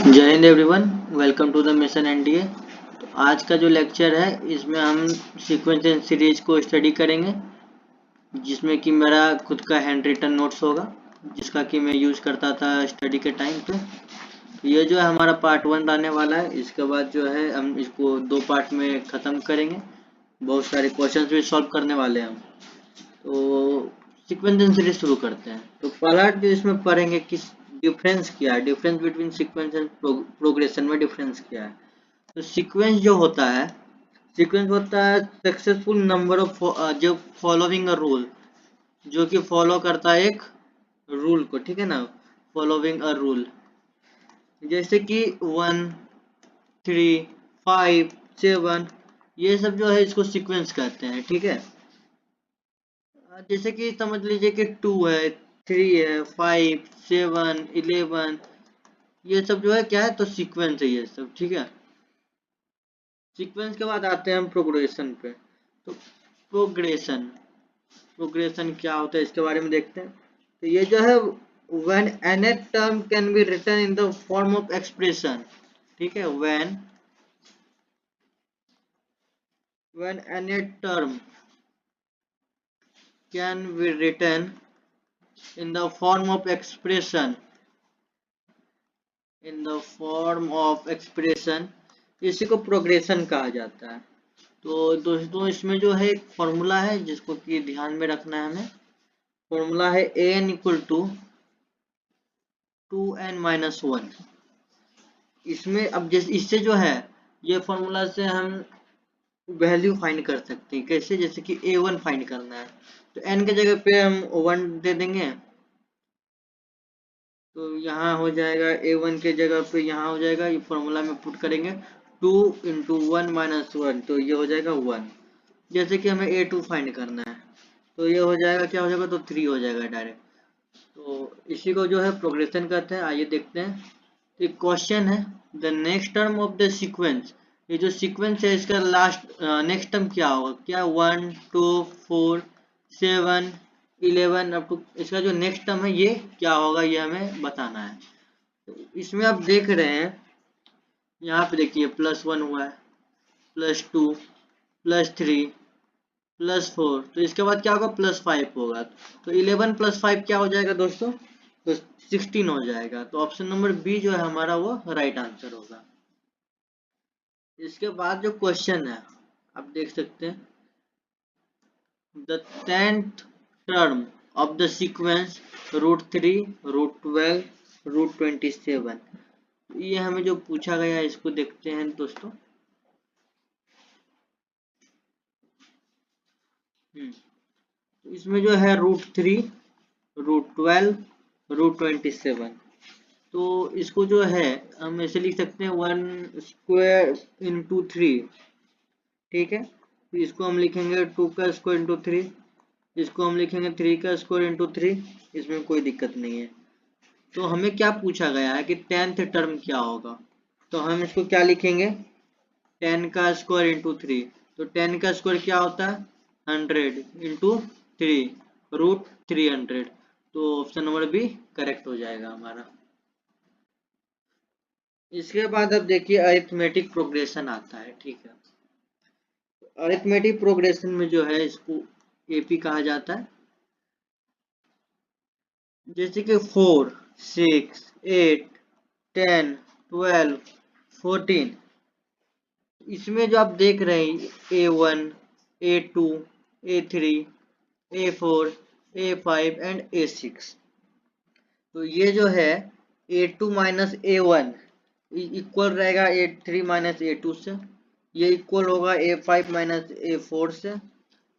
जय हिंद everyone, welcome to the mission NDA. तो आज का जो लेक्चर है इसमें हम सीक्वेंस एंड सीरीज को स्टडी करेंगे, जिसमें कि मेरा खुद का हैंड रिटन नोट्स होगा, जिसका कि मैं यूज़ करता था स्टडी के टाइम पे। तो ये जो है हमारा पार्ट 1 रहने वाला है। इसके बाद जो है हम इसको 2 पार्ट में ख़त्म करेंगे। बहुत सारे क्वेश्चंस भी सॉल्व करने वाले हैं हम। तो सीक्वेंस एंड सीरीज शुरू करते हैं। तो पहला जो इसमें पढ़ेंगे कि डिफरेंस क्या है, difference between sequence and progression में डिफरेंस क्या है। तो सीक्वेंस जो होता है, सीक्वेंस होता है सक्सेसफुल नंबर ऑफ जो फॉलोइंग अ रूल, जो कि फॉलो करता है एक रूल को, ठीक है ना, फॉलोइंग अ रूल। जैसे कि 1, 3, 5, 7, ये सब जो है इसको सीक्वेंस कहते हैं, ठीक है। जैसे कि समझ लीजिए कि 2 है, 3 है, 5, 7, 11, ये सब जो है क्या है, तो सीक्वेंस है ये सब, ठीक है। सीक्वेंस के बाद आते हैं हम प्रोग्रेशन पे। तो प्रोग्रेशन प्रोग्रेशन क्या होता है इसके बारे में देखते हैं। तो ये जो है when any term can be written in the form of expression, ठीक है। When any term can be written in the form of expression, in the form of expression, इसी को प्रोग्रेशन कहा जाता है। तो दोस्तों इसमें जो है एक फॉर्मूला है जिसको कि ध्यान में रखना है हमें। फॉर्मूला है an इक्वल टू 2n-1। इसमें अब जैसे इससे जो है, ये फॉर्मूला से हम वैल्यू फाइंड कर सकते हैं। कैसे? जैसे कि a1 फाइंड करना है, तो n के जगह पे हम 1 दे देंगे, तो यहाँ हो जाएगा a1 के जगह पे यहाँ हो जाएगा, ये फॉर्मूला में पुट करेंगे 2 इंटू 1-1, तो ये हो जाएगा 1। जैसे कि हमें a2 फाइंड करना है, तो ये हो जाएगा, क्या हो जाएगा, तो 3 हो जाएगा डायरेक्ट। तो इसी को जो है प्रोग्रेशन कहते हैं। आइए देखते हैं। एक क्वेश्चन है, the next term of the sequence, ये जो सीक्वेंस है इसका लास्ट नेक्स्ट टर्म क्या होगा, क्या 1, 2, 4, 7, 11 अप टू, इसका जो नेक्स्ट टर्म है ये क्या होगा, ये हमें बताना है। तो इसमें आप देख रहे हैं, यहाँ पे देखिए +1 हुआ है, +2, +3, +4, तो इसके बाद क्या होगा, +5 होगा। तो 11 + 5 क्या हो जाएगा दोस्तों, तो 16 हो जाएगा। तो ऑप्शन नंबर बी जो है हमारा वो राइट आंसर होगा। इसके बाद जो क्वेश्चन है आप देख सकते हैं, the 10th term of the sequence √3, √12, √27, ये हमें जो पूछा गया है इसको देखते हैं दोस्तों। तो इसमें जो है √3, √12, √27, तो इसको जो है हम ऐसे लिख सकते हैं 1² × 3, ठीक है। तो इसको हम लिखेंगे 2² × 3, इसको हम लिखेंगे 3² × 3, इसमें कोई दिक्कत नहीं है। तो हमें क्या पूछा गया है कि 10th टर्म क्या होगा, तो हम इसको क्या लिखेंगे, 10² × 3। तो 10 क्या होता है, 100 × 3, √300। तो ऑप्शन नंबर बी करेक्ट हो जाएगा हमारा। इसके बाद अब देखिए अरिथमेटिक प्रोग्रेशन आता है, ठीक है। अरिथमेटिक प्रोग्रेशन में जो है इसको एपी कहा जाता है। जैसे कि 4, 6, 8, 10, 12, 14, इसमें जो आप देख रहे हैं A1, A2, A3, A4, A5 and A6, तो ये जो है A2 माइनस A1 इक्वल रहेगा A3 माइनस A2 से, ये इक्वल होगा A5 माइनस A4 से,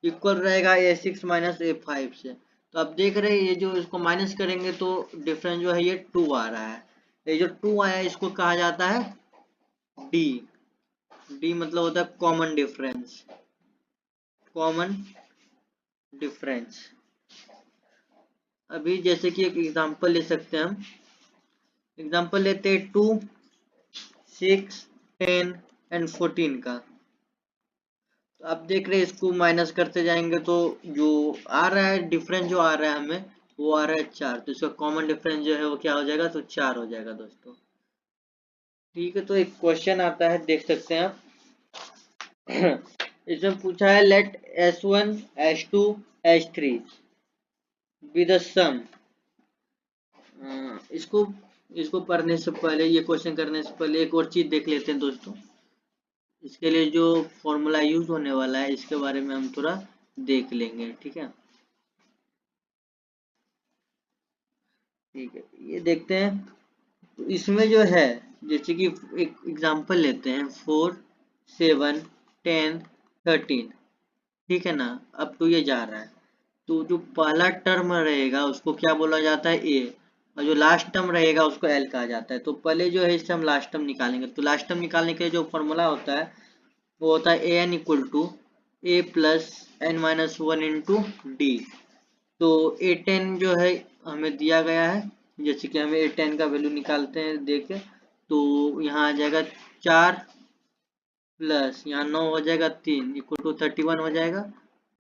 इक्वल रहेगा A6 माइनस A5 से। तो आप देख रहे हैं ये जो इसको माइनस करेंगे तो डिफरेंस जो है ये 2 आ रहा है। ये जो 2 आया है इसको कहा जाता है डी। डी मतलब होता है कॉमन डिफरेंस, कॉमन डिफरेंस। अभी जैसे कि एक एग्जांपल ले सकते हैं हम, एग्जांपल लेते हैं 2, 6, 10 एंड 14 का। तो आप देख रहे हैं इसको माइनस करते जाएंगे तो जो आ रहा है डिफरेंस, जो आ रहा है हमें वो आ रहा है 4, तो इसका कॉमन डिफरेंस जो है वो क्या हो जाएगा, तो 4 हो जाएगा दोस्तों। ठीक है, तो एक क्वेश्चन आता है, देख सकते हैं आप। इसमें पूछा है late S1 S2 S3 be the सम। इसको इसको पढ़ने से पहले, ये क्वेश्चन करने से पहले एक और चीज देख लेते हैं दोस्तों। इसके लिए जो फॉर्मूला यूज होने वाला है इसके बारे में हम थोड़ा देख लेंगे। ठीक है, ठीक है, ये देखते हैं। तो इसमें जो है, जैसे कि एक एग्जांपल लेते हैं, 4 7 10 13। ठीक है ना, अब तो ये जा रहा है। तो जो पहला टर्म रहेगा उसको क्या बोला जाता है, ए, और जो लास्ट टर्म रहेगा उसको एल कहा जाता है। तो पहले जो है इससे हम लास्ट टर्म निकालेंगे। तो लास्ट टर्म निकालने के लिए जो फॉर्मूला होता है वो होता है A N equal to A plus N minus one into D. तो ए टेन जो है हमें दिया गया है, जैसे कि हमें ए टेन का वैल्यू निकालते हैं देखे, तो यहाँ आ जाएगा 4 प्लस यहाँ 9 हो जाएगा 3 इक्वल टू 31 हो जाएगा।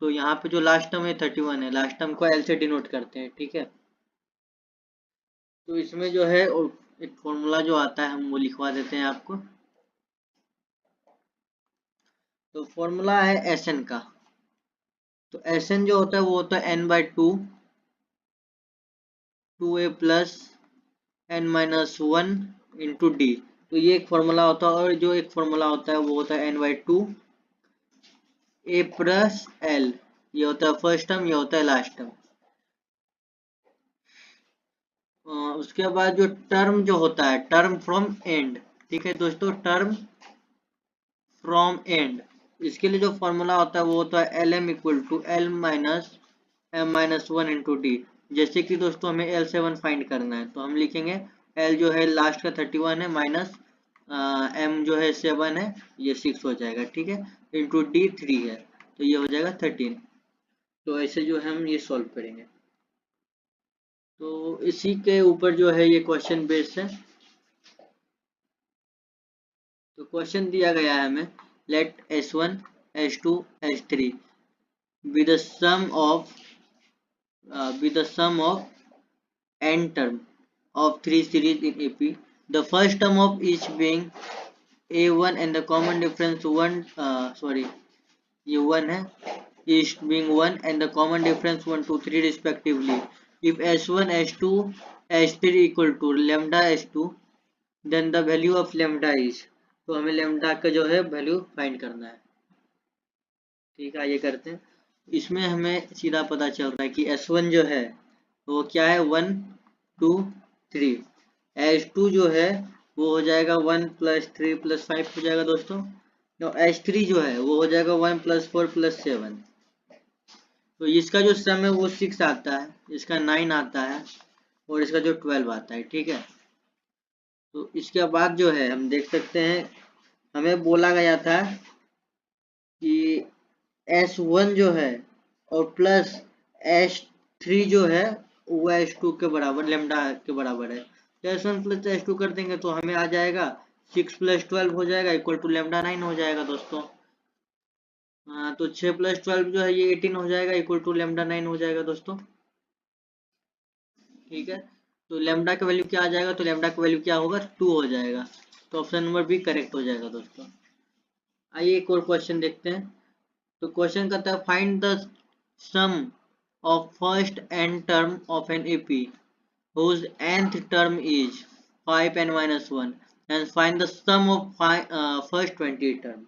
तो यहाँ पे जो लास्ट टर्म है 31 है, लास्ट टर्म को एल से डिनोट करते हैं। ठीक है, तो इसमें जो है एक फॉर्मूला जो आता है हम वो लिखवा देते हैं आपको। तो फॉर्मूला है एस एन का। तो एस एन जो होता है वो होता है n by two, two A plus N minus one into D. तो ये एक फॉर्मूला होता है, और जो एक फॉर्मूला होता है वो होता है n by two A plus l. ये होता है फर्स्ट टर्म, ये होता है लास्ट टर्म। उसके बाद जो टर्म जो होता है, टर्म फ्रॉम एंड। ठीक है दोस्तों, टर्म फ्रॉम एंड, इसके लिए जो फॉर्मूला होता है वो होता है l m equal to l minus m minus one into d. जैसे कि दोस्तों हमें एल सेवन फाइंड करना है, तो हम लिखेंगे एल जो है लास्ट का 31 है, माइनस एम जो है 7 है, ये 6 हो जाएगा। ठीक है, इंटू डी 3 है, तो ये हो जाएगा 13। तो ऐसे जो है हम ये सॉल्व करेंगे। तो इसी के ऊपर जो है ये क्वेश्चन बेस्ड है। तो क्वेश्चन दिया गया है हमें, late S1 S2 S3 be the sum of n term of three series in AP. The first term of each being A1 and the common difference 1, sorry, ये 1 है, each being 1 and the common difference 1 2 3 respectively. If S1 S2 S3 equal to lambda S2, then the value of lambda is। तो हमें lambda का जो है value find करना है। ठीक है, ये करते हैं। इसमें हमें सीधा पता चल रहा है कि S1 जो है वो क्या है, 1 2 3। S2 जो है वो हो जाएगा 1 प्लस 3 प्लस 5 हो जाएगा दोस्तों। तो S3 जो है वो हो जाएगा 1 प्लस 4 प्लस 7। तो इसका जो सम है वो 6 आता है, इसका 9 आता है, और इसका जो 12 आता है। ठीक है, तो इसके बाद जो है हम देख सकते हैं, हमें बोला गया था कि S1 जो है और प्लस S3 जो है वो S2 के बराबर, लेमडा के बराबर है। तो S1 प्लस S2 कर देंगे तो हमें आ जाएगा 6 प्लस 12 हो जाएगा इक्वल टू लेमडा 9 हो जाएगा दोस्तों। हाँ, तो 6 प्लस 12 जो है ये 18 हो जाएगा इक्वल टू लेमडा 9 हो जाएगा दोस्तों। ठीक है, तो लेमडा का वैल्यू क्या आ जाएगा, तो लेमडा का वैल्यू क्या होगा, 2 हो जाएगा। तो ऑप्शन नंबर बी करेक्ट हो जाएगा दोस्तों। आइए एक और क्वेश्चन देखते हैं। तो क्वेश्चन कहता है find the sum of first n term of an AP whose nth term is 5n minus 1 and find the sum of first 20 term।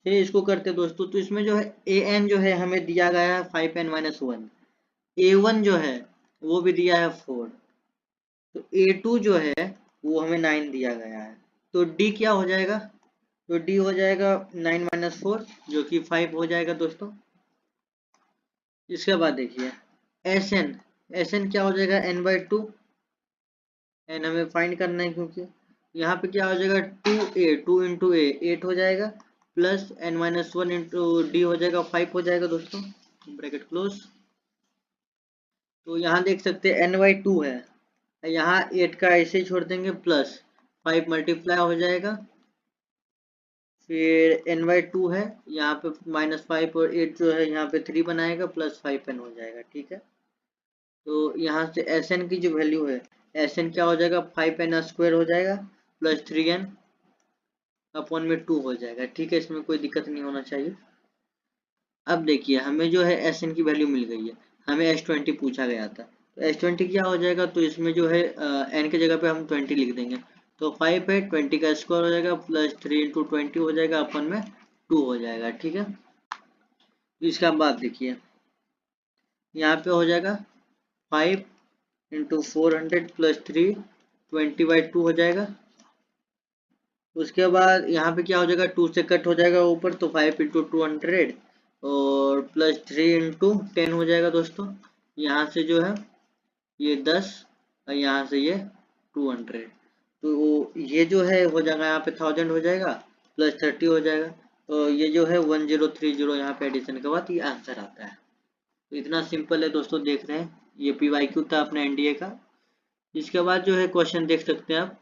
चलिए इसको करते हैं दोस्तों। तो इसमें जो है an जो है हमें दिया गया है 5n minus 1, a1 जो है वो भी दिया है 4, तो a2 जो है वो हमें 9 दिया गया है। तो d क्या हो जाएगा, तो d हो जाएगा 9 माइनस 4 जो कि 5 हो जाएगा दोस्तों। इसके बाद देखिए एस एन क्या हो जाएगा, एन बाई टू, एन हमें फाइंड करना है क्योंकि यहाँ पे क्या हो जाएगा 2a, 2 इंटू ए 8 हो जाएगा, plus N minus one into d हो जाएगा 5 हो जाएगा दोस्तों, ब्रैकेट क्लोज। तो यहाँ देख सकते हैं एन बाई टू है, यहाँ 8 का ऐसे ही छोड़ देंगे, प्लस 5 मल्टीप्लाई हो जाएगा, फिर एन बाई टू है, यहाँ पे माइनस 5 और 8 जो है यहाँ पे 3 बनाएगा, प्लस 5n हो जाएगा। ठीक है, तो यहाँ से एस एन की जो वैल्यू है, एस एन क्या हो जाएगा 5n स्क्वायर हो जाएगा, प्लस 3n अपॉन में 2 हो जाएगा। ठीक है, इसमें कोई दिक्कत नहीं होना चाहिए। अब देखिए हमें जो है Sn की वैल्यू मिल गई है, हमें S20 पूछा गया था, तो S20 क्या हो जाएगा, तो इसमें जो है n की जगह पे हम 20 लिख देंगे, तो 5 है, 20 का स्क्वायर हो जाएगा प्लस 3 इंटू 20 हो जाएगा अपन में 2 हो जाएगा। ठीक है, इसका बाद देखिए यहाँ पे हो जाएगा 5 इंटू 400 प्लस 3 20/2 हो जाएगा। उसके बाद यहाँ पे क्या हो जाएगा, 2 से कट हो जाएगा ऊपर, तो 5 इंटू 200 और प्लस 3 इंटू 10 हो जाएगा दोस्तों। यहाँ से जो है ये 10 और यहाँ से ये 200, तो ये जो है हो जाएगा यहाँ पे 1000 हो जाएगा प्लस 30 हो जाएगा, तो ये जो है 1030 यहाँ पे एडिशन के बाद ये आंसर आता है। तो इतना सिंपल है दोस्तों, देख रहे हैं ये PYQ था अपने एनडीए का। इसके बाद जो है क्वेश्चन देख सकते हैं आप,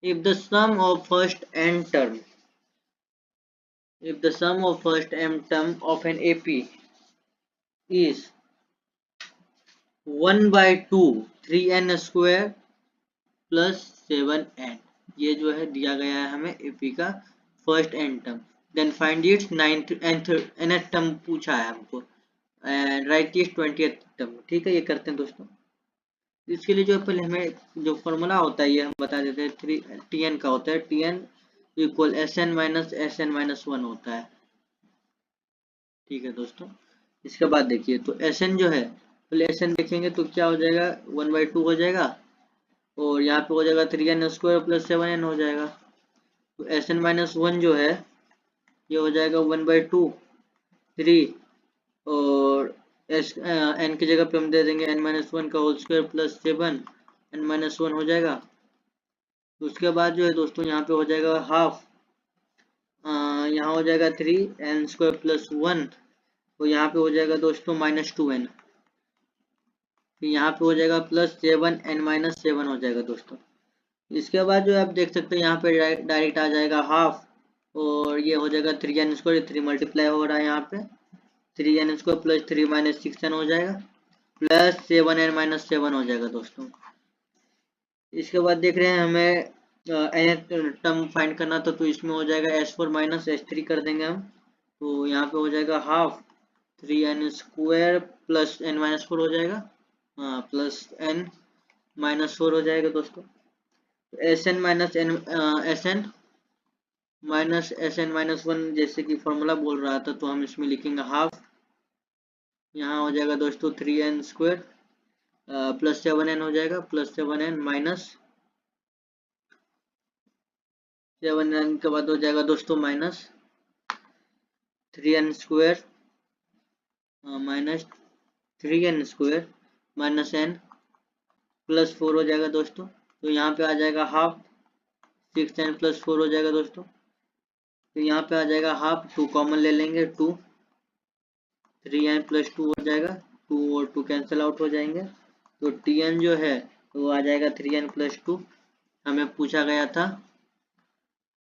if the sum of first n term of an AP is 1/2 3n square plus 7n, ये जो है दिया गया है हमें AP का first n term, then find its nth term पूछा है हमको, and right it's 20th term. ठीक है, ये करते हैं दोस्तों। इसके लिए जो पहले हमें जो फॉर्मूला होता है ये हम बता देते हैं, Tn का होता है, Tn equal Sn minus Sn-1 होता है। ठीक है दोस्तों, इसके बाद देखिए तो Sn जो है, पहले Sn देखेंगे तो क्या हो जाएगा, 1/2 हो जाएगा और यहाँ पे हो जाएगा 3n स्क्वायर प्लस 7n हो जाएगा, तो Sn-1 जो है ये हो जाएगा 1/2 3 और n की जगह पे हम दे देंगे n-1 का होल स्क्वायर प्लस 7 n-1 हो जाएगा। तो उसके बाद जो है दोस्तों यहाँ पे हो जाएगा हाफ, यहाँ हो जाएगा 3n स्क्वायर प्लस 1 और यहाँ पे हो जाएगा दोस्तों -2n, फिर यहाँ पे हो जाएगा प्लस 7n-7 हो जाएगा दोस्तों। इसके बाद जो आप देख सकते हैं यहाँ पे डायरेक्ट आ जाएगा हाफ और ये हो जाएगा 3n स्क्वायर, 3 मल्टीप्लाई हो रहा है यहाँ पे, 3n square plus 3 minus 6n हो जाएगा प्लस 7n-7 हो जाएगा दोस्तों। इसके बाद देख रहे हैं हमें nth टर्म फाइंड करना था, तो इसमें हो जाएगा S4 माइनस S3 कर देंगे हम, तो यहाँ पे हो जाएगा half 3n square plus n-4 हो जाएगा, हाँ प्लस n-4 हो जाएगा दोस्तों। Sn माइनस Sn-1 जैसे कि फॉर्मूला बोल रहा था, तो हम इसमें लिखेंगे हाफ, यहाँ हो जाएगा दोस्तों 3n स्क्वायर प्लस 7n हो जाएगा प्लस 7n माइनस 7n के बाद हो जाएगा दोस्तों minus 3n square minus 3n square minus n plus 4 हो जाएगा दोस्तों, तो यहाँ पे आ जाएगा हाफ 6n प्लस 4 हो जाएगा दोस्तों। तो यहाँ पे आ जाएगा हाफ, 2 कॉमन ले लेंगे, 2 3n प्लस 2 हो जाएगा, 2 और 2 कैंसिल आउट हो जाएंगे, तो Tn जो है वो आ जाएगा 3n प्लस 2, हमें पूछा गया था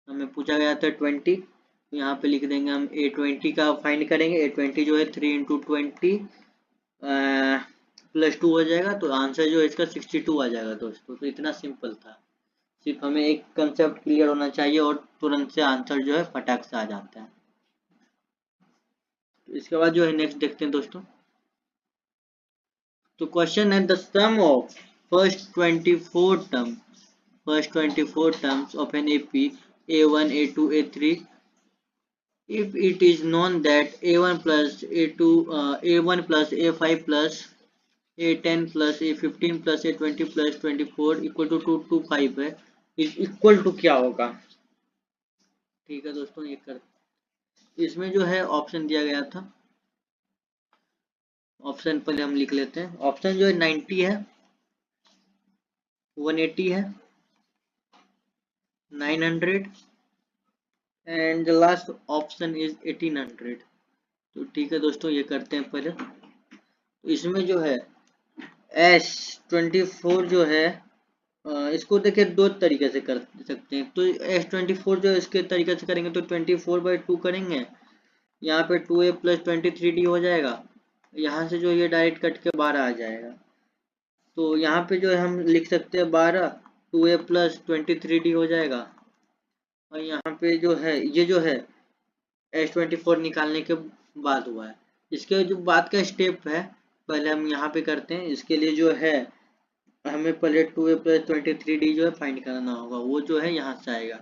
20, तो यहाँ पे लिख देंगे हम A20 का फाइंड करेंगे, A20 जो है 3 इंटू 20 प्लस 2 हो जाएगा, तो आंसर जो है इसका 62 आ जाएगा दोस्तों। तो इतना सिंपल था, सिर्फ हमें एक कंसेप्ट क्लियर होना चाहिए और तुरंत से आंसर जो है फटाक से आ जाता है। तो इसके बाद जो है नेक्स्ट देखते हैं दोस्तों, तो क्वेश्चन है the sum of first 24 terms of an AP A1 A2 A3 if it is known that A1 plus A2 A1 plus A5 plus A10 plus A15 plus A20 plus 24 equal to 2 to 5 है, equal to क्या होगा। ठीक है दोस्तों, ये कर इसमें जो है ऑप्शन दिया गया था, ऑप्शन पहले हम लिख लेते हैं। ऑप्शन जो है 90 है, 180 है, 900 and the last option is 1800। तो ठीक है दोस्तों, ये करते हैं पहले। तो इसमें जो है S24 जो है इसको देखिए दो तरीके से कर सकते हैं। तो S24 जो इसके तरीके से करेंगे तो 24/2 करेंगे, यहाँ पे 2a प्लस 23d हो जाएगा, यहाँ से जो ये डायरेक्ट कट के 12 आ जाएगा, तो यहाँ पे जो है हम लिख सकते हैं 12 2a प्लस 23d हो जाएगा। और यहाँ पे जो है ये जो है S24 निकालने के बाद हुआ है। इसके जो बाद का स्टेप है पहले हम यहाँ पे करते हैं। इसके लिए जो है हमें पहले 2a प्लस 23d जो है फाइंड करना होगा, वो जो है यहाँ से आएगा।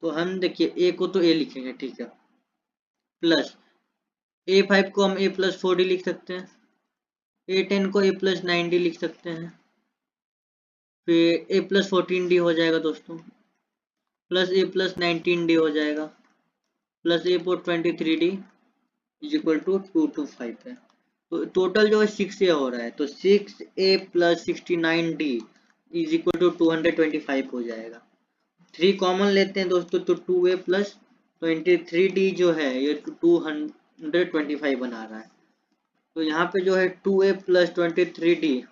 तो हम देखिए a को तो a लिखेंगे, ठीक है, प्लस a5 को हम a प्लस 4d लिख सकते हैं, a10 को a प्लस 9d लिख सकते हैं, फिर a प्लस 14d हो जाएगा दोस्तों, प्लस a प्लस 19d हो जाएगा, प्लस a पर 23d इज इक्वल टू 225 है। तो टोटल जो है 6a हो रहा है, तो 6a plus 69d is equal to 225 हो जाएगा। 3 कॉमन लेते हैं दोस्तों, तो 2a प्लस 23d जो है ये 225 बना रहा है। तो यहाँ पे जो है 2a प्लस 23d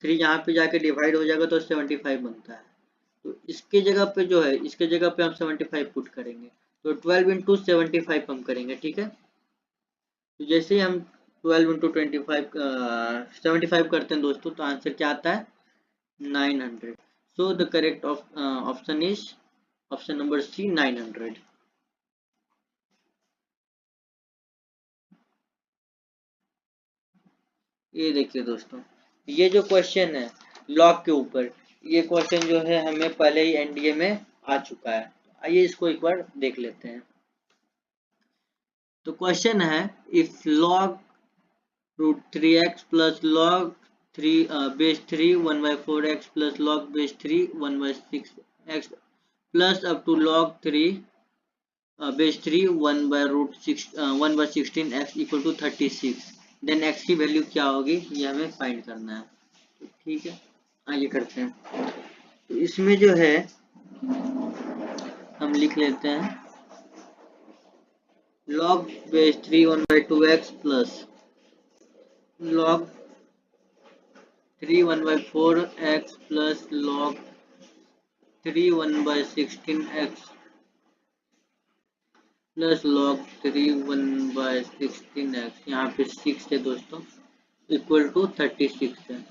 3 यहाँ पे जाके डिवाइड हो जाएगा तो 75 बनता है। तो इसके जगह पे जो है इसके जगह पे हम 75 पुट करेंगे, तो 12 इंटू 75 हम करेंगे, ठीक है। तो जैसे ही हम 12 इंटू 75 करते हैं दोस्तों, तो आंसर क्या आता है 900। So the correct option is option number C 900। ये देखिए दोस्तों, ये जो क्वेश्चन है लॉग के ऊपर, ये क्वेश्चन जो है हमें पहले ही एनडीए में आ चुका है। आइए इसको एक बार देख लेते हैं। तो क्वेश्चन है if log root 3x plus log 3 base 3 1/4x plus log base 3 1/6x plus up to log 3 base 3 1/16x equal to 36, then x की वैल्यू क्या होगी ये हमें फाइंड करना है। तो ठीक है, आइए करते हैं। तो इसमें जो है हम लिख लेते हैं log base 3 1/2x plus log 3 1/4x plus log 3 1/16x plus log 3 1/16x, यहाँ पे 6 है दोस्तों, इक्वल टू 36 है।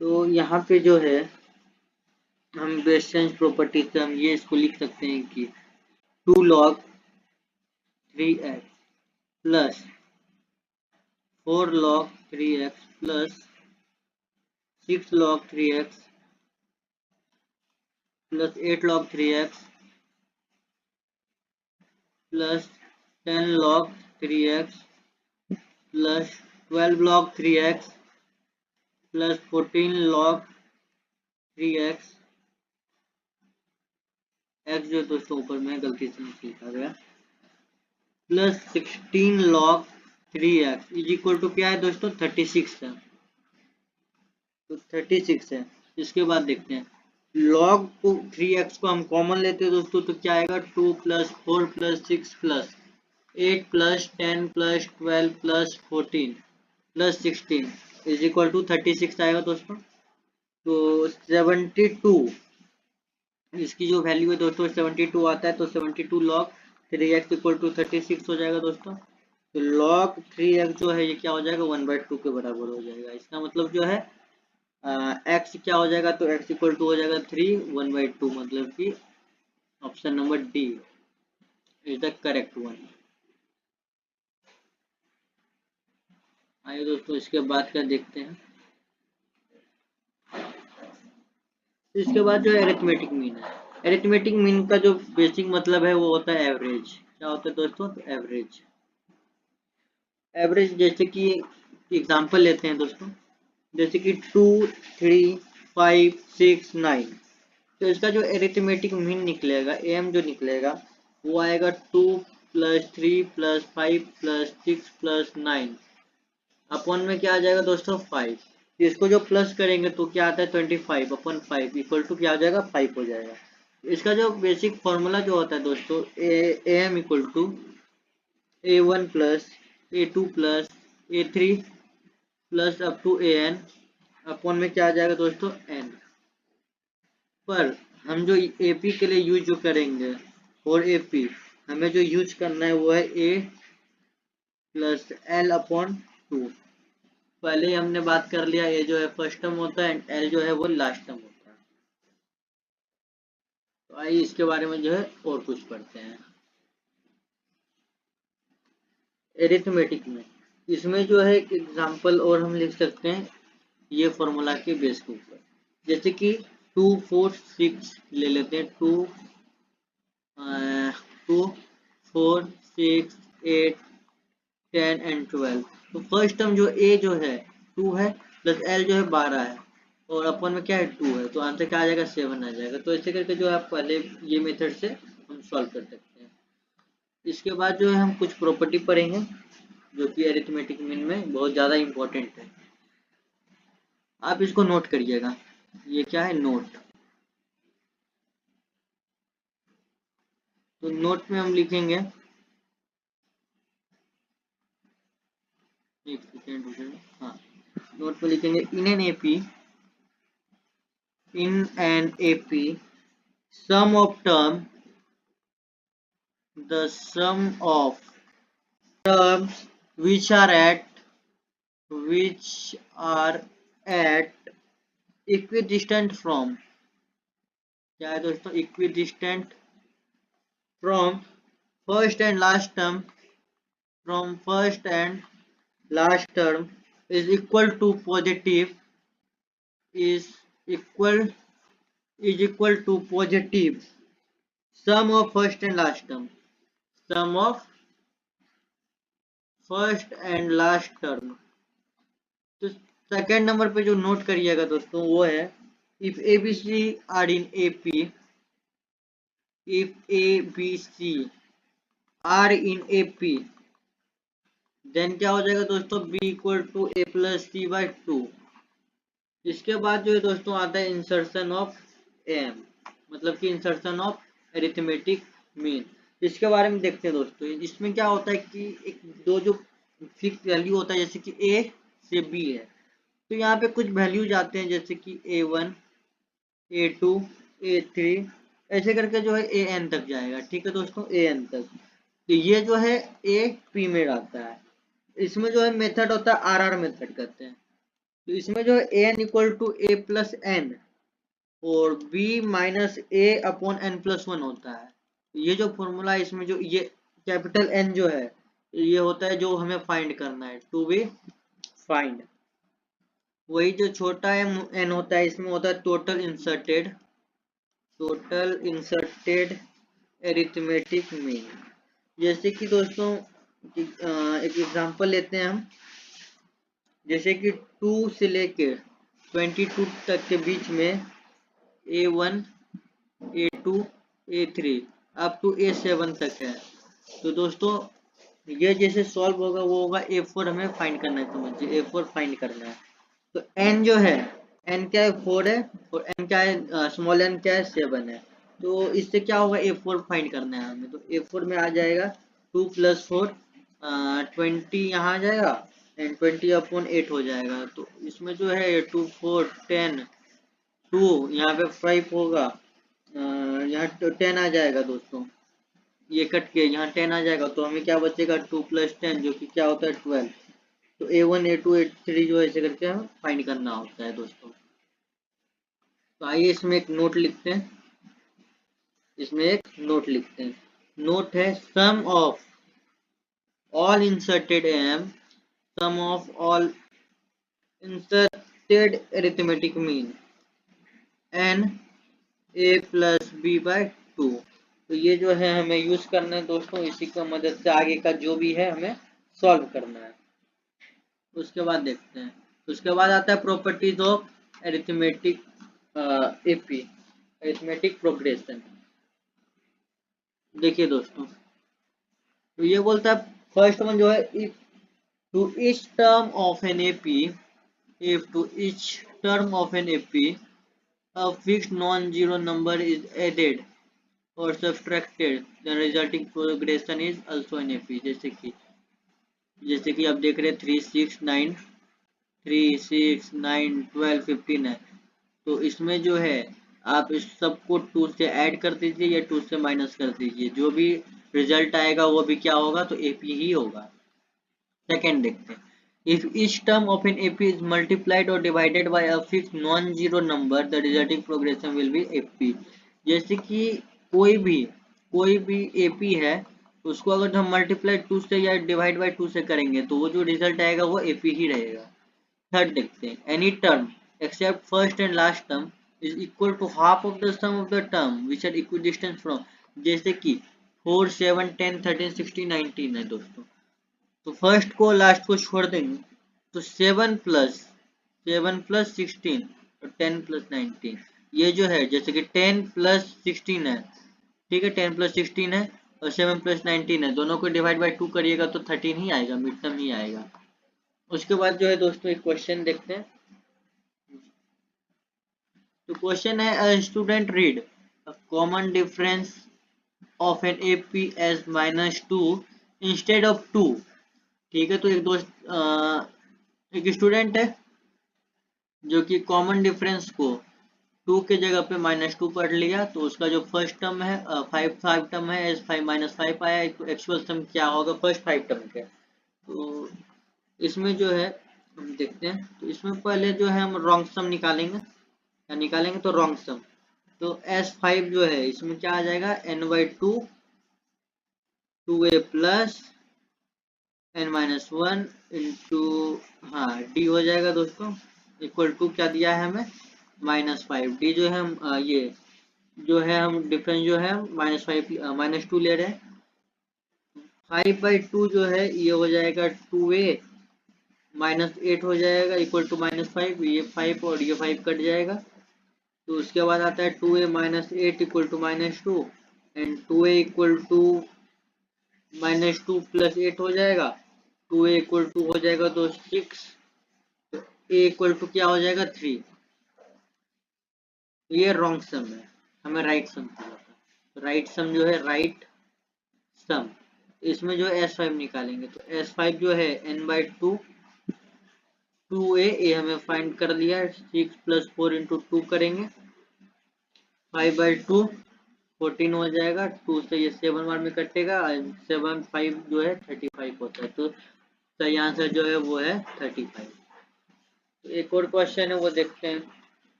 तो यहाँ पे जो है हम बेस चेंज प्रॉपर्टी से हम ये इसको लिख सकते हैं कि 2 log 3x plus 4 log 3x plus 6 log 3x plus 8 log 3x plus 10 log 3x plus 12 log 3x plus 14 log 3x, x जो दोस्तों ऊपर में गलती से लिखा गया, plus 16 log 3x is equal to क्या है दोस्तों 36 है। तो 36 है। इसके बाद देखते हैं log को 3x को हम कॉमन लेते हैं दोस्तों, तो क्या आएगा 2 plus 4 plus 6 plus 8 plus 10 plus 12 plus 14 plus 16 is equal to 36 आएगा दोस्तों। तो 72 इसकी जो वैल्यू है दोस्तों 72 आता है, तो 72 log 3x इक्वल टू 36 हो जाएगा दोस्तों। तो log 3x जो है ये क्या हो जाएगा 1/2 के बराबर हो जाएगा। इसका मतलब जो है x क्या हो जाएगा, तो x इक्वल टू हो जाएगा 3 1/2, मतलब कि option number D is the correct one. आइए दोस्तों इसके बाद क्या देखते हैं। इसके बाद जो एरिथमेटिक मीन है, एरिथमेटिक मीन का जो बेसिक मतलब है वो होता है एवरेज। क्या होता है दोस्तों, तो एवरेज। एवरेज जैसे कि एग्जांपल लेते हैं दोस्तों, जैसे कि 2 3 5 6 9, तो इसका जो एरिथमेटिक मीन निकलेगा एम जो निकलेगा वो आएगा 2 plus 3 plus 5 plus 6 plus 9 upon में क्या आ जाएगा दोस्तों 5। इसको जो प्लस करेंगे तो क्या आता है 25 अपॉन 5 इक्वल टू क्या हो जाएगा 5 हो जाएगा। इसका जो बेसिक फॉर्मूला जो होता है दोस्तों m equal to A1 plus A2 plus A3 plus up to AN upon में क्या आ जाएगा दोस्तों n। पर हम जो AP के लिए यूज जो करेंगे और AP हमें जो यूज करना है वो है A प्लस L अपॉन 2। पहले ही हमने बात कर लिया, ए जो है फर्स्ट टर्म होता है एंड एल जो है वो लास्ट टर्म होता है। तो आइए इसके बारे में जो है और कुछ पढ़ते हैं। एरिथमेटिक में इसमें जो है एक एग्जांपल और हम लिख सकते हैं ये फॉर्मूला के बेस के ऊपर, जैसे कि 2 4 6 ले लेते हैं। 2 4 6 8 10 एंड 12। तो फर्स्ट टर्म जो ए जो है 2 है प्लस एल जो है 12 है और अपन में क्या है 2 है, तो आंसर क्या आ जाएगा 7 आ जाएगा। तो ऐसे करके जो है आप पहले ये मेथड से हम सॉल्व कर सकते हैं। इसके बाद जो है हम कुछ प्रॉपर्टी पढ़ेंगे जो कि अरिथमेटिक मीन में बहुत ज़्यादा इम्पोर्टेंट है। आप इसको नोट करिएगा, ये क्या है नोट। तो नोट में हम लिखेंगे, एक सेकेंड हो जाएगा, हाँ नोट में लिखेंगे in an AP sum of term, the sum of terms which are at equidistant from, क्या है दोस्तों, equidistant from first and last term, from first and last term is equal to positive, is equal to positive sum of first and last term, sum of first and last term। तो second number पे जो note करिएगा दोस्तों वो है if a b c are in A P, if a b c are in A P then क्या हो जाएगा दोस्तों b equal to A plus c by 2। इसके बाद जो है दोस्तों आता है इंसर्शन ऑफ एम, मतलब कि इंसर्शन ऑफ अरिथमेटिक मीन। इसके बारे में देखते हैं दोस्तों। इसमें क्या होता है कि एक दो जो फिक्स वैल्यू होता है, जैसे कि ए से बी है, तो यहाँ पे कुछ वैल्यूज आते हैं जैसे कि A1 A2 A3 ऐसे करके जो है AN तक जाएगा। ठीक है दोस्तों, AN तक। तो ये जो है ए पी में आता है। इसमें जो है मेथड होता है RR मेथड कहते हैं। तो इसमें जो है AN equal to A plus n और B minus A upon N plus 1 होता है। ये जो फॉर्मूला है इसमें जो ये कैपिटल N जो है ये होता है जो हमें फाइंड करना है, टू बी फाइंड। वही जो छोटा n होता है इसमें होता है टोटल इंसर्टेड एरिथमेटिक मीन। जैसे कि दोस्तों एक एग्जांपल लेते हैं हम, जैसे कि 2 से लेके 22 तक के बीच में A1 A2 A3 up to A7 तक है। तो दोस्तों ये जैसे सॉल्व होगा वो होगा A4 हमें फाइंड करना है, समझिए A4 फाइंड करना है। तो n जो है n क्या है 4 है और n क्या है स्मॉल n क्या है 7 है। तो इससे क्या होगा A4 फाइंड करना है हमें। तो A4 में आ जाएगा 2 प्लस 4 20 यहाँ आ जाएगा एंड 20 अपॉन 8 हो जाएगा। तो इसमें जो है 2 4 10 2 यहाँ पे 5 होगा, यहाँ 10 आ जाएगा दोस्तों, ये कट के यहाँ 10 आ जाएगा। तो हमें क्या बचेगा 2 प्लस 10 जो कि क्या होता है 12। तो A1 A2 A3 जो ऐसे करके हम फाइंड करना होता है दोस्तों। तो आइए इसमें एक नोट लिखते हैं, नोट है sum of all inserted m, sum of all inserted arithmetic mean n a plus b by 2। तो ये जो है हमें यूज करना है दोस्तों, इसी की मदद से आगे का जो भी है हमें सॉल्व करना है। उसके बाद देखते हैं, उसके बाद आता है properties of arithmetic AP, arithmetic progression. देखिए दोस्तों, तो ये बोलता है फर्स्ट वन जो है if two each term of an AP, if two each term of an AP a fixed non-zero number is added or subtracted, the resulting progression is also an AP। जैसे कि आप देख रहे हैं 3 6 9 3 6 9 12 15 है। तो इसमें जो है आप इस सबको 2 से ऐड कर दीजिए या 2 से माइनस कर दीजिए, जो भी रिजल्ट आएगा वो भी क्या होगा, तो एपी ही होगा। सेकंड देखते हैं, If each term of an AP is multiplied or divided by a fixed non-zero number, the resulting progression will be AP. जैसे कि कोई भी AP है, उसको अगर हम मल्टीप्लाई 2 से या डिवाइड बाई 2 से करेंगे तो वो जो रिजल्ट आएगा वो AP ही रहेगा। थर्ड देखते हैं, any term except first and last term is equal to half of the sum of the term which are equidistant from. जैसे कि 4, 7, 10, 13, 16, 19 है दोस्तों, तो फर्स्ट को लास्ट को छोड़ देंगे तो 7 प्लस 16 और 10 प्लस 19, ये जो है जैसे कि 10 प्लस 16 है, ठीक है, 10 प्लस 16 है और 7 प्लस 19 है, दोनों को डिवाइड बाई 2 करिएगा तो 13 ही आएगा, मिड टर्म ही आएगा। उसके बाद जो है दोस्तों एक क्वेश्चन देखते हैं। तो क्वेश्चन है, a student read a common difference of an AP as -2 instead of 2। ठीक है, तो एक स्टूडेंट है जो कि कॉमन डिफरेंस को 2 के जगह पे -2 पढ़ लिया, तो उसका जो फर्स्ट टर्म है 5 टर्म है एज 5 - 5 आया, तो एक्चुअल सम क्या होगा फर्स्ट 5 टर्म का। तो इसमें जो है हम देखते हैं, तो इसमें पहले जो है हम रॉन्ग सम निकालेंगे तो रॉन्ग सम। तो S5 जो है इसमें क्या आ जाएगा, n/2 2a plus n-1 into, हाँ डी हो जाएगा दोस्तों, इक्वल टू क्या दिया है हमें -5। डी जो है हम ये जो है हम डिफरेंस जो है -2 ले रहे हैं। 5/2 जो है ये हो जाएगा 2a -8 हो जाएगा इक्वल टू -5, ये 5 और ये 5 कट जाएगा। तो उसके बाद आता है 2a -8 equal to -2 and 2a equal to -2 plus 8 हो जाएगा, 2a इक्वल टू हो जाएगा तो 6, तो a इक्वल टू क्या हो जाएगा 3। तो ये रॉन्ग सम है, हमें राइट सम चाहिए था। राइट सम जो है राइट सम, इसमें जो S5 निकालेंगे तो S5 जो है n/2 2a हमें फाइंड कर लिया है, 6 + 4 × 2 करेंगे, 5/2 14 हो जाएगा, 2 से ये 7 बार में कटेगा, 7 5 जो है 35 होता है, तो सही आंसर जो है वो है 35। तो एक और क्वेश्चन है वो देखते हैं।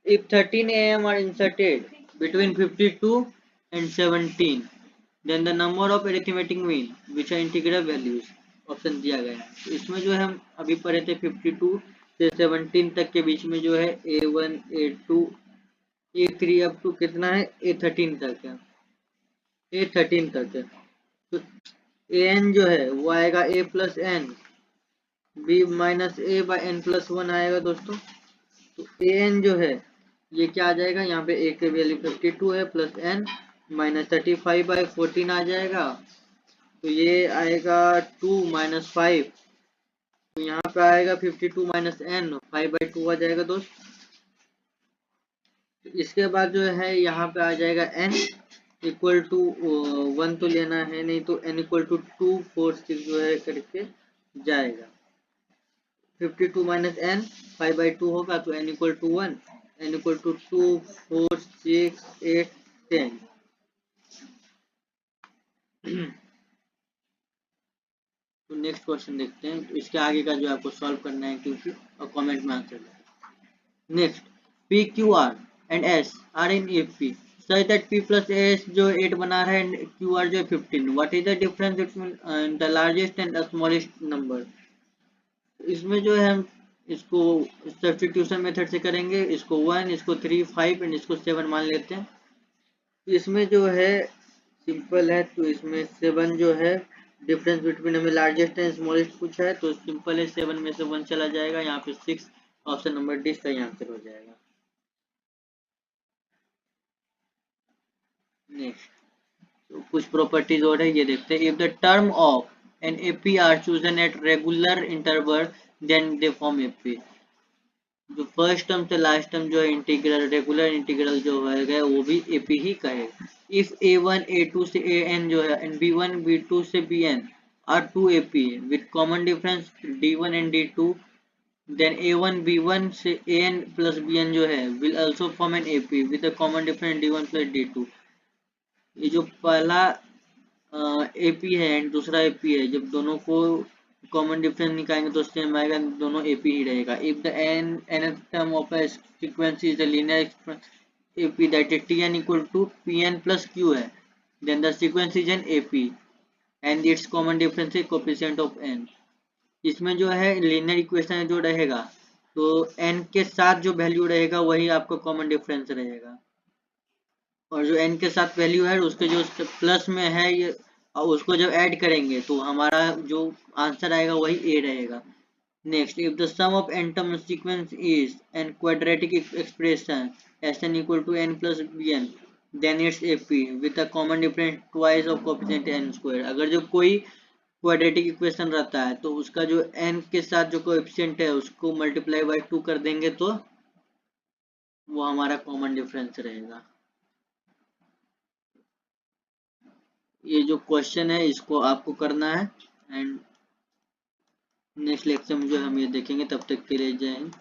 If 13 AM are inserted between 52 and 17, then the number of arithmetic mean which are integral values, option दिया गया है। तो इसमें जो है हम अभी पढ़े थे 52 से 17 तक के बीच में जो है A1 A2 A3 up to कितना है A13 तक है, A13 तक है। तो AN जो है वो आएगा A + n, B - A/n+1 आएगा दोस्तों। तो AN जो है ये क्या आ जाएगा, यहाँ पे A के वैल्यू 52 है प्लस n -35/14 आ जाएगा, तो ये आएगा 2 - 5, तो यहाँ पे आएगा 52 - n 5/2 आ जाएगा दोस्त। इसके बाद जो है यहाँ पे आ जाएगा n इक्वल टू 1 तो लेना है नहीं, तो n इक्वल टू 2 4 6 जो है करके जाएगा। 52 - n 5/2 होगा तो n equal to 1, n equal to 2 4 6 8 10। तो नेक्स्ट क्वेश्चन देखते हैं, तो इसके आगे का जो आपको सॉल्व करना है क्योंकि और कमेंट में आंसर है। Next, P Q R and S are in AP such that P plus S जो 8 बना रहा है एंड क्यू आर जो है 15, what is the difference between the largest and the smallest number. इसमें जो है हम इसको सब्स्टिट्यूशन मेथड से करेंगे, इसको 1 इसको 3 5 एंड इसको 7 मान लेते हैं। इसमें जो है सिंपल है, तो इसमें 7 जो है डिफरेंस बिटवीन हमें लार्जेस्ट एंड स्मॉलेस्ट पूछा है, तो सिंपल है 7 में से 1 चला जाएगा, यहाँ पे 6 ऑप्शन नंबर डी सही आंसर हो जाएगा। नेक्स्ट, तो कुछ प्रॉपर्टीज और है ये देखते हैं। If the term of an AP are chosen at regular interval then they form AP. जो फर्स्ट टर्म से लास्ट टर्म जो है इंटीग्रल रेगुलर इंटीग्रल जो है वो भी एपी ही कहेगा। इफ a1 a2 से an जो है एंड b1 b2 से bn are two AP with common difference d1 and d2, then a1 b1 से an प्लस bn जो है will also form an AP with the common difference d1 plus d2। ये जो पहला AP है and दूसरा AP है, जब दोनों को कॉमन डिफरेंस निकालेंगे तो सेम आएगा, दोनों AP ही रहेगा। If the nth term of a sequence is the linear AP that is Tn equal to Pn plus Q है, then the sequence is an AP and its common difference is coefficient of n। इसमें जो है linear equation जो रहेगा तो n के साथ जो वैल्यू रहेगा वही आपका कॉमन डिफरेंस रहेगा, और जो n के साथ वैल्यू है उसके जो प्लस में है ये, उसको जब ऐड करेंगे तो हमारा जो आंसर आएगा वही A रहेगा। Next, if the sum of n term sequence is an quadratic expression Sn equal to n plus Bn then its AP with a common difference twice of coefficient n square. अगर जो कोई quadratic equation रहता है तो उसका जो n के साथ जो कोएफिशिएंट है उसको मल्टीप्लाई बाय 2 कर देंगे तो वो हमारा कॉमन डिफरेंस रहेगा। ये जो क्वेश्चन है इसको आपको करना है, एंड नेक्स्ट लेक्चर में जो हम ये देखेंगे। तब तक के लिए जय हिंद।